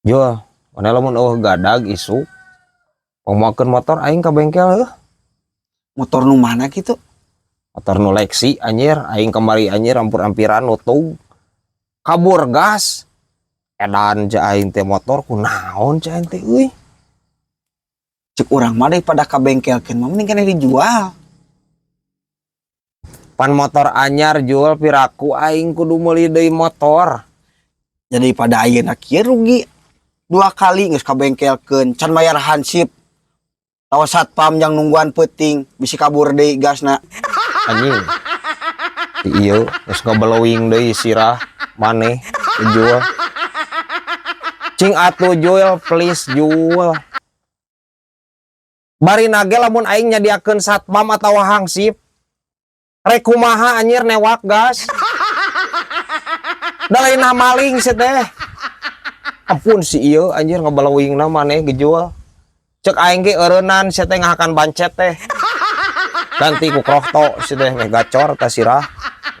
Jual, mana lamun gadag isu. Mau motor aing ke bengkel heuh. Motor nu mana gitu? Motor nu Lexi anjir, aing kemari anjir ampur-ampiran nutug. Kabur gas. Edan ja aing teh motor kunaon ca aing teh euy. Cek urang mah daripada ka bengkel kan mah mending kana dijual. Pan motor anyar jual piraku aing kudu meuli deui motor. Jadi pada ayeuna kieu rugi 2 kali geus ka bengkelkeun can bayar hansip. Tawa satpam yang nungguan peuting bisi kabur deui gasna. Anjing. Ieu geus ngablowing deui sirah maneh jual. Cing atuh jual please jual. Bari nage lamun aing nyadiakeun satpam atawa hansip. Rek kumaha anjir newak gas. Da lain maling sih teh. Ampun si ieu anjir ngabalawingna maneh gejual. Cek aing ge eureunnan sia teh ngahakan bancet teh. Ganti ku krokto si teh meh gacor tah sirah.